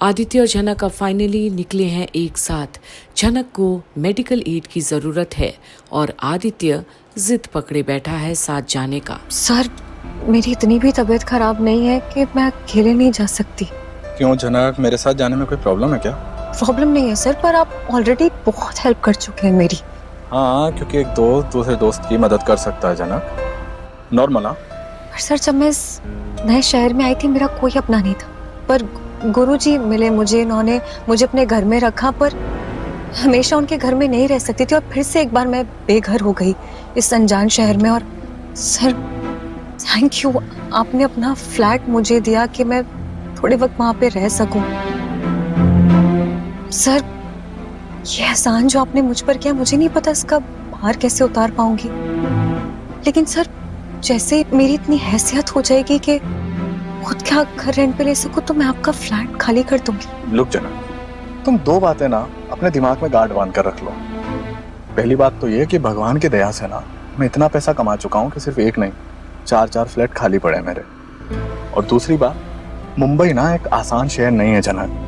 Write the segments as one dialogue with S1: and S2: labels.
S1: आदित्य और झनक अब फाइनली निकले हैं एक साथ। झनक को मेडिकल एड की जरूरत है और आदित्य जिद पकड़े बैठा है साथ जाने का।
S2: सर, मेरी इतनी भी तबीयत खराब नहीं है कि मैं अकेले नहीं जा सकती।
S3: क्यों झनक, मेरे साथ जाने में कोई प्रॉब्लम है क्या?
S2: प्रॉब्लम नहीं है सर, पर आप ऑलरेडी बहुत हेल्प कर चुके हैं मेरी।
S3: हाँ, क्योंकि एक दोस्त दूसरे दोस्त की मदद कर सकता है झनक, नॉर्मल। हाँ,
S2: पर सर, जब मैं इस नए शहर में आई थी मेरा कोई अपना नहीं था, पर गुरुजी मिले मुझे, इन्होंने मुझे अपने घर में रखा, पर हमेशा उनके घर में नहीं रह सकती थी और फिर से एक बार मैं बेघर हो गई इस अनजान शहर में। और सर, थैंक यू, आपने अपना फ्लैट मुझे दिया कि मैं थोड़े वक्त वहां पे रह सकूं। सर, ये एहसान जो आपने मुझ पर किया, मुझे नहीं पता इसका भार कैसे उतार पाऊंगी, लेकिन सर, जैसे मेरी इतनी हैसियत हो जाएगी कि खुद का घर रेंट पे ले सकूं तो मैं आपका फ्लैट खाली कर दूंगी।
S3: लुक झनक, तुम दो बातें ना अपने दिमाग में गांठ बांध कर रख लो। पहली बात तो ये कि भगवान की दया से ना मैं इतना पैसा कमा चुका हूँ कि सिर्फ एक नहीं, 4 फ्लैट खाली पड़े हैं मेरे। और दूसरी बात, मुंबई ना एक आसान शहर नहीं है झनक,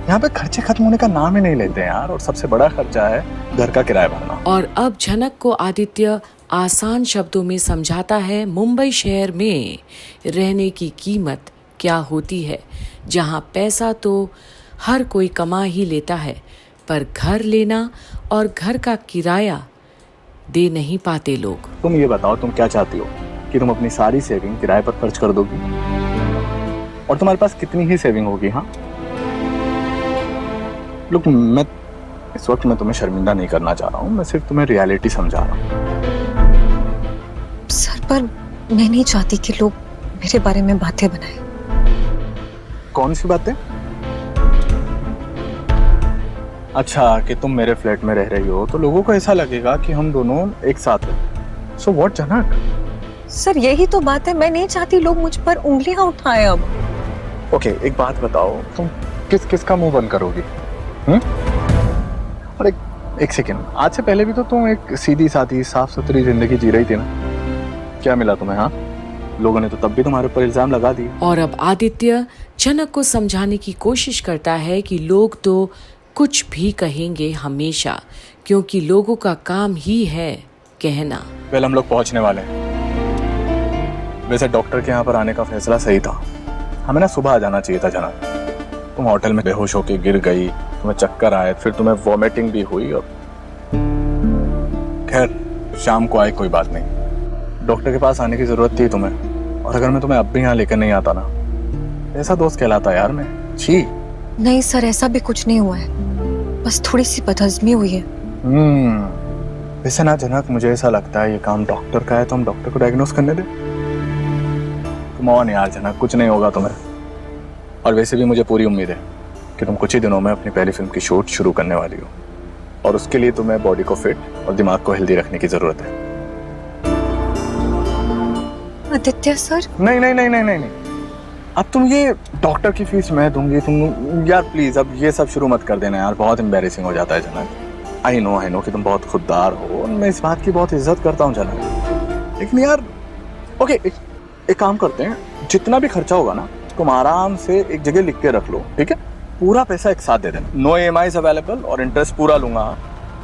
S3: यहाँ पे खर्चे खत्म होने का नाम ही नहीं लेते हैं यार। और सबसे बड़ा खर्चा है घर का किराया भरना।
S1: और अब झनक को आदित्य आसान शब्दों में समझाता है मुंबई शहर में रहने की कीमत क्या होती है, जहाँ पैसा तो हर कोई कमा ही लेता है, पर घर लेना और घर का किराया दे नहीं पाते लोग।
S3: तुम ये बताओ, तुम क्या चाहती हो कि तुम अपनी सारी सेविंग किराए पर खर्च कर दोगी? और तुम्हारे पास कितनी ही सेविंग होगी? हाँ, लुक, मैं इस वक्त मैं तुम्हें शर्मिंदा नहीं करना चाह रहा हूँ, मैं सिर्फ तुम्हें रियलिटी समझा रहा हूँ।
S2: सर, पर मैं नहीं चाहती कि लोग मेरे बारे में बातें बनाएं।
S3: कौन सी बातें? अच्छा, कि तुम मेरे फ्लैट में रह रही हो तो लोगों को ऐसा लगेगा कि हम दोनों एक साथ हैं। सो व्हाट झनक?
S2: सर, यही तो बात है, मैं नहीं चाहती लोग मुझ पर उंगलियां उठाएं अब।
S3: ओके, एक बात बताओ, तुम किस किस का मुंह बंद करोगी? और एक सेकेंड, आज से पहले भी तो तुम एक सीधी सादी साफ सुथरी जिंदगी जी रही थी ना। क्या मिला तुम्हें? हाँ, लोगों ने तो तब भी तुम्हारे ऊपर इल्जाम लगा दिए।
S1: और अब आदित्य झनक को समझाने की कोशिश करता है कि लोग तो कुछ भी कहेंगे हमेशा, क्योंकि लोगों का काम ही है कहना।
S3: वेल, हम लोग पहुंचने वाले हैं। वैसे डॉक्टर के यहाँ पर आने का फैसला सही था, हमें ना सुबह आ जाना चाहिए था झनक। तुम होटल में बेहोश होके गिर गई, तुम्हें चक्कर आए, फिर तुम्हें वॉमिटिंग भी हुई, और खैर शाम को आए, कोई बात नहीं। डॉक्टर के पास आने की जरूरत थी तुम्हें, और अगर मैं तुम्हें अब भी यहाँ लेकर नहीं आता ना, ऐसा दोस्त कहलाता यार मैं। छी।
S2: नहीं सर, ऐसा भी कुछ नहीं हुआ है, बस थोड़ी सी बदहजमी हुई है।
S3: वैसे ना जनक, मुझे ऐसा लगता है ये काम डॉक्टर का है, तो हम डॉक्टर को डायग्नोस करने दे। तुम ऑन यार जनक, कुछ नहीं होगा तुम्हें। और वैसे भी मुझे पूरी उम्मीद है कि तुम कुछ ही दिनों में अपनी पहली फिल्म की शूट शुरू करने वाली हो, और उसके लिए तुम्हें बॉडी को फिट और दिमाग को हेल्दी रखने की जरूरत है।
S2: आदित्य सर,
S3: नहीं नहीं नहीं नहीं नहीं नहीं, अब तुम ये डॉक्टर की फीस मैं दूंगी, तुम यार प्लीज अब ये सब शुरू मत कर देना यार, बहुत एम्बैरेसिंग हो जाता है जनक। आई नो कि तुम बहुत खुददार हो, और मैं इस बात की बहुत इज्जत करता हूँ जनक, लेकिन यार ओके, एक काम करते हैं, जितना भी खर्चा होगा ना तुम आराम से एक जगह लिख के रख लो, ठीक है? पूरा पैसा एक साथ दे देना, नो EMIs अवेलेबल, और इंटरेस्ट पूरा लूंगा।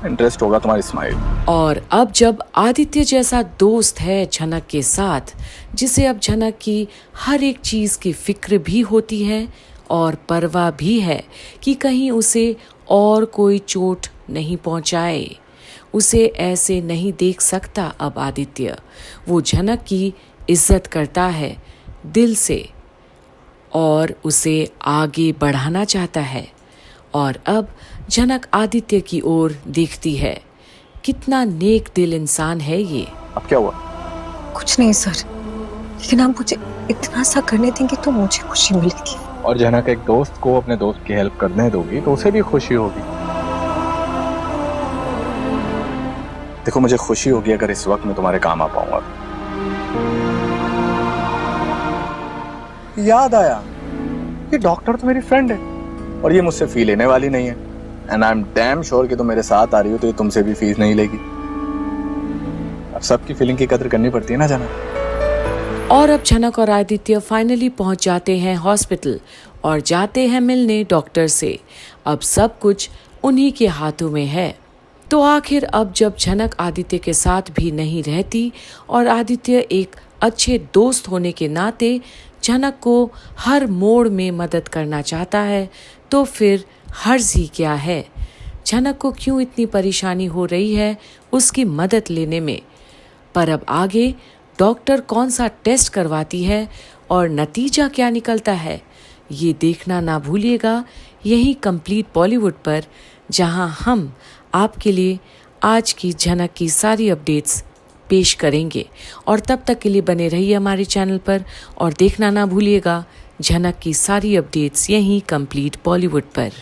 S3: इंटरेस्ट होगा तुम्हारी स्माइल।
S1: और अब जब आदित्य जैसा दोस्त है झनक के साथ, जिसे अब झनक की हर एक चीज की फिक्र भी होती है और परवाह भी है कि कहीं उसे और कोई चोट नहीं पहुंचाए, उसे ऐसे नहीं देख सकता अब आदित्य। वो झनक की इज्जत करता है दिल से और उसे आगे बढ़ाना चाहता है। और अब झनक आदित्य की ओर देखती है। कितना नेक दिल इंसान है ये।
S3: अब क्या हुआ?
S2: कुछ नहीं सर, लेकिन आप मुझे इतना सा करने देंगे तो मुझे खुशी मिलेगी।
S3: और जनक, एक दोस्त को अपने दोस्त की हेल्प करने दोगी तो उसे भी खुशी होगी। देखो, मुझे खुशी होगी अगर इस वक्त मैं तुम्हारे काम आ पाऊंगा। याद आया, ये डॉक्टर तो मेरी फ्रेंड है और ये मुझसे फी लेने वाली नहीं है, and I am damn sure कि तुम मेरे साथ आ रही हो तो ये तुमसे भी फीस नहीं लेगी। अब सबकी फीलिंग की कदर करनी पड़ती है ना जनक।
S1: और अब झनक और आदित्य फाइनली पहुंच जाते हैं हॉस्पिटल और जाते हैं मिलने डॉक्टर से। अब सब कुछ उन्हीं के हाथों में है। तो आखिर अब जब झनक आदित्य के साथ भी नहीं रहती और आदित्य एक अच्छे दोस्त होने के नाते झनक को हर मोड़ में मदद करना चाहता है, तो फिर हर्ज ही क्या है? झनक को क्यों इतनी परेशानी हो रही है उसकी मदद लेने में? पर अब आगे डॉक्टर कौन सा टेस्ट करवाती है और नतीजा क्या निकलता है, ये देखना ना भूलिएगा यही कंप्लीट बॉलीवुड पर, जहां हम आपके लिए आज की झनक की सारी अपडेट्स पेश करेंगे। और तब तक के लिए बने रहिए हमारे चैनल पर और देखना ना भूलिएगा झनक की सारी अपडेट्स यहीं कंप्लीट बॉलीवुड पर।